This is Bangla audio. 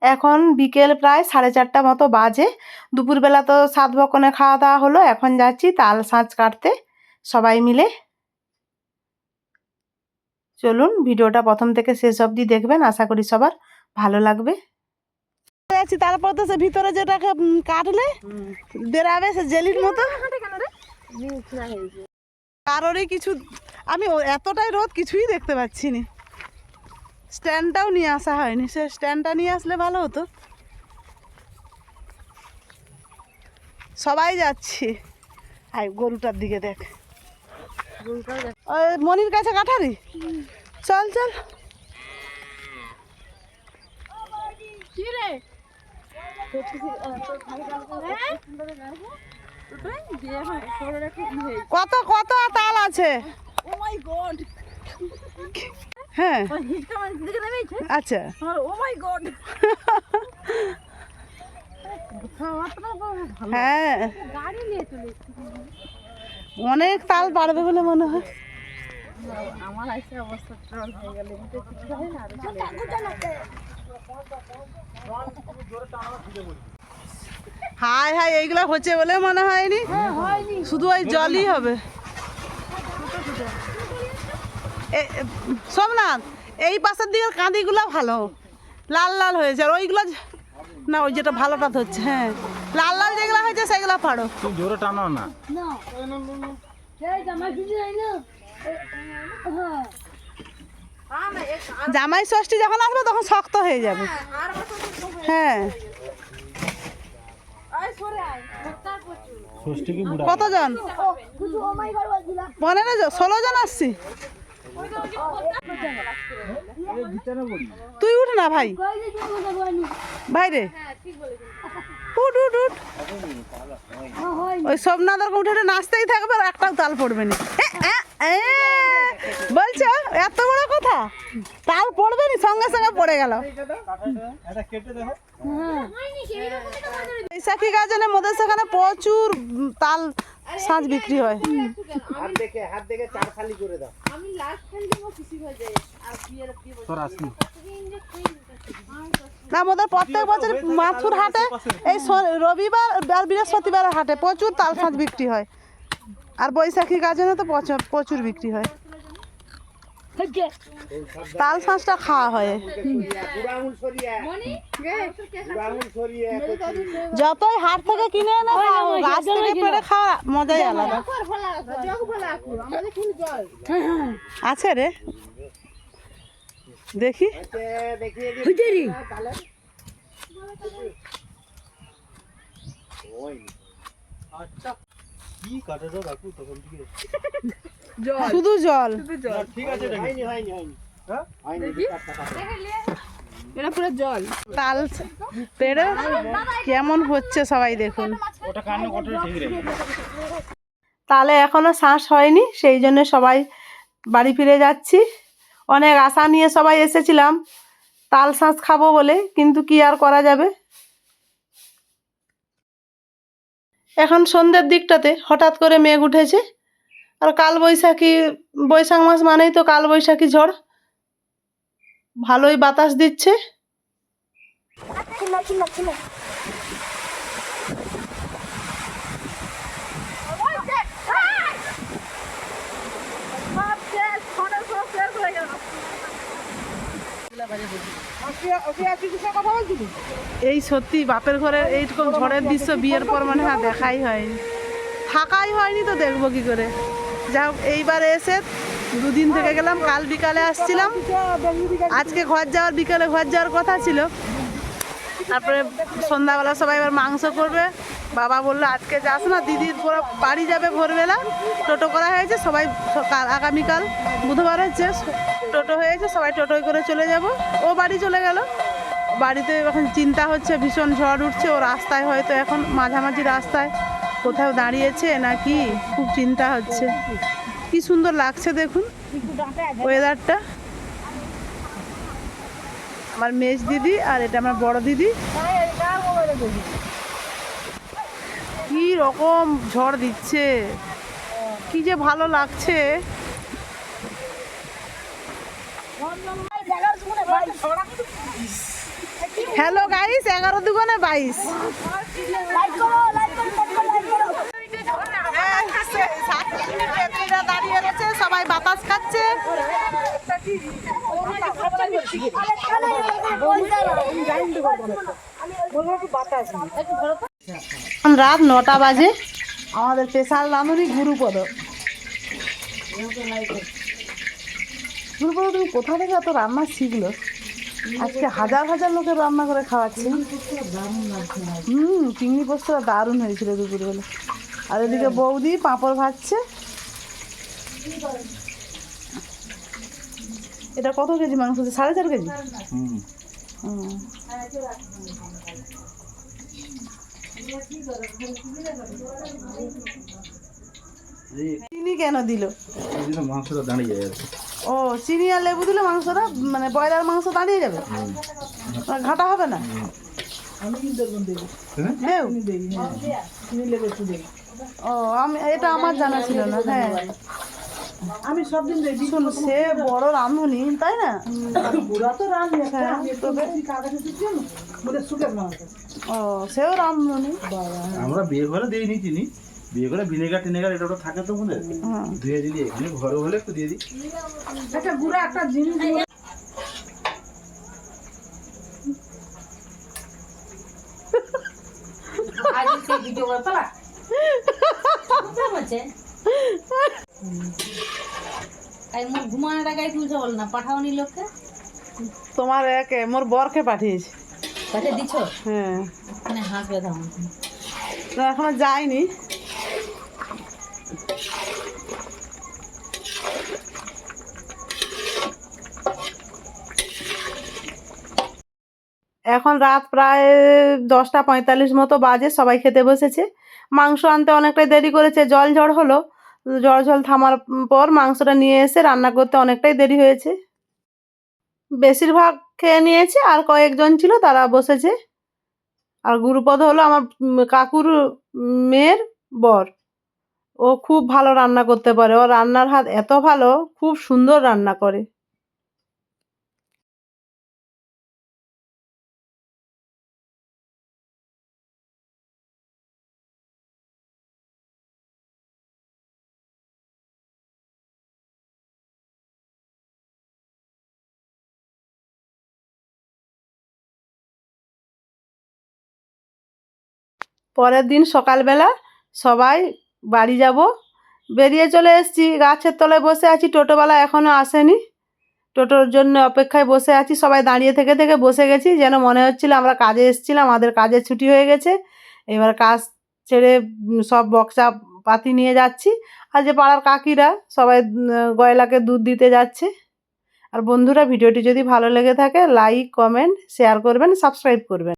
এখন বিকেল প্রায় 4:30 মতো বাজে। দুপুরবেলা তো সাত বকনে খাওয়া দাওয়া হলো, এখন যাচ্ছি তাল শাঁস কাটতে সবাই মিলে। চলুন ভিডিওটা প্রথম থেকে শেষ অবধি দেখবেন, আশা করি সবার ভালো লাগবে। তারপর তো সে ভিতরে যেটাকে কাটলে বেরাবে সে জেলির মতো। কারোরই কিছু আমি এতটাই রোদ কিছুই দেখতে পাচ্ছি না। স্ট্যান্ডটাও নিয়ে আসা হয়নি, সে স্ট্যান্ডটা নিয়ে আসলে ভালো হতো। সবাই যাচ্ছি। আয় গরুটার দিকে দেখ, ওই মনির কাছে কাঠারি। চল চল। কত কত তাল আছে? হ্যাঁ আচ্ছা, হ্যাঁ অনেক তাল পারবে বলে মনে হয়। হাই হাই এইগুলা হচ্ছে বলে মনে হয়নি, শুধু ওই জলই হবে। সোমনাথ এই পাশের দিকের কাঁদিগুলো ভালো লাল লাল হয়েছে, আর ওইগুলো না, ওই যেটা ভালোটা হচ্ছে। হ্যাঁ লাল লাল যেগুলো হয়েছে সেগুলো পারো। জোরে টানো না। জামাই ষষ্ঠী যখন আসবে তখন শক্ত হয়ে যাবে। হ্যাঁ কতজন? 15 জন 16 জন আসছি। তুই উঠ না ভাই, বাইরে উঠ উঠ উঠ। ওই সোমনাথের উঠে নাচতেই থাকবে আর একটাও তাল পড়বে না। বলছো এত বড় কথা, তাল পড়বে না, সঙ্গে সঙ্গে পড়ে গেল। বৈশাখী গাজনে মোদের সেখানে প্রচুর তাল শাঁস বিক্রি হয়। না মোদের প্রত্যেক বছর মাথুর হাটে এই রবিবার আর বৃহস্পতিবার হাটে প্রচুর তাল শাঁস বিক্রি হয়, আর বৈশাখী গাজনে তো প্রচুর বিক্রি হয়। তাল শাঁসটা খাওয়া হয়, যতই হাট থেকে কিনে এনে গাছ থেকে পেড়ে খাওয়া মজাই আলাদা। আছে রে দেখি। শুধু জল, তাল পেড়ে কেমন হচ্ছে সবাই দেখুন। তাহলে এখনো শাঁস হয়নি, সেই জন্য সবাই বাড়ি ফিরে যাচ্ছি। অনেক আশা নিয়ে সবাই এসেছিলাম তাল শাঁস খাবো বলে, কিন্তু কি আর করা যাবে। এখন সন্ধ্যের দিকটাতে হঠাৎ করে মেঘ উঠেছে, আর কাল বৈশাখী, বৈশাখ মাস মানেই তো কাল বৈশাখী ঝড়, ভালোই বাতাস দিচ্ছে। এই সত্যি বাপের ঘরের এইরকম ঝড়ের দৃশ্য বিয়ের পর মানে দেখাই হয়নি, থাকাই হয়নি, তো দেখবো কি করে। যা হোক এইবারে এসে দুদিন থেকে গেলাম, কাল বিকালে আসছিলাম, আজকে ঘর যাওয়ার, বিকালে ঘর যাওয়ার কথা ছিল। তারপরে সন্ধ্যাবেলা সবাই এবার মাংস করবে। বাবা বললো আজকে যাস না, দিদির পুরো বাড়ি যাবে ভোরবেলা, টোটো করা হয়েছে সবাই, আগামীকাল বুধবার হচ্ছে, টোটো হয়েছে, সবাই টোটোয় করে চলে যাব। ও বাড়ি চলে গেল, বাড়িতে এখন চিন্তা হচ্ছে, ভীষণ ঝড় উঠছে, ও রাস্তায় হয়তো এখন মাঝামাঝি রাস্তায় কোথাও দাঁড়িয়েছে নাকি, খুব চিন্তা হচ্ছে। কি সুন্দর লাগছে দেখুন ওয়েদারটা। আমার মেজ দিদি আর এটা আমার বড় দিদি। কি রকম ঝড় দিচ্ছে, কি যে ভালো লাগছে। হ্যালো গাইস, 11 দুগুণে 22। দাঁড়িয়ে রয়েছে, সবাই বাতাস খাচ্ছে। রাত 9টা বাজে। আমাদের স্পেশাল রাঁধুনি গুরুপদ। গুরুপদ, তুমি কোথা থেকে এত রান্না শিখলো? আজকে হাজার হাজার লোকের রান্না করে খাওয়াচ্ছে। চিংড়ি পোস্তটা দারুণ হয়েছিল দুপুরবেলা। আর এদিকে বৌদি পাঁপড় ভাজছে। এটা কত কেজি মাংস? 4.5 কেজি। চিনি কেন দিল? মাংসটা দাঁড়িয়ে যাবে। ও, চিনি আর লেবু দিলে মাংসটা, মানে ব্রয়লার মাংস দাঁড়িয়ে যাবে, ঘাটা হবে না। ও, আমি এটা আমার জানা ছিল না। হ্যাঁ, আমি সব দিন দেখি। শুন, সে বড় রাঁধুনি, তাই না? ও, সেও রাঁধুনি। আমরা বিয়ে করে দিইনি চিনি, বিয়ে করে ভিনেগার টিনেগার এটা ওটা থাকে তো মনে ধুয়ে দিলি। এখানে ঘরে হলে একটু দিয়ে দিই। একটা গুঁড়া একটা জিনিস তোমার একে মোর বরকে পাঠিয়েছে। হ্যাঁ, এখনো যায়নি। এখন রাত প্রায় 10টা 45 মতো বাজে। সবাই খেতে বসেছে। মাংস আনতে অনেকটাই দেরি করেছে, জল ঝড় হলো। জল থামার পর মাংসটা নিয়ে এসে রান্না করতে অনেকটাই দেরি হয়েছে। বেশিরভাগ খেয়ে নিয়েছে, আর কয়েকজন ছিল তারা বসেছে। আর গুরুপদ হলো আমার কাকুর মেয়ের বর। ও খুব ভালো রান্না করতে পারে। ওর রান্নার হাত এত ভালো, খুব সুন্দর রান্না করে। পরের দিন সকালবেলা সবাই বাড়ি যাব, বেরিয়ে চলে এসেছি। গাছের তলায় বসে আছি, টোটোওয়ালা এখনও আসেনি। টোটোর জন্য অপেক্ষায় বসে আছি। সবাই দাঁড়িয়ে থেকে থেকে বসে গেছি, যেন মনে হচ্ছিল আমরা কাজে এসেছিলাম, আমাদের কাজের ছুটি হয়ে গেছে। এবার কাজ ছেড়ে সব বক্সা পাতি নিয়ে যাচ্ছি। আর যে পাড়ার কাকিরা সবাই গয়লাকে দুধ দিতে যাচ্ছে। আর বন্ধুরা, ভিডিওটি যদি ভালো লেগে থাকে লাইক, কমেন্ট, শেয়ার করবেন, সাবস্ক্রাইব করবেন।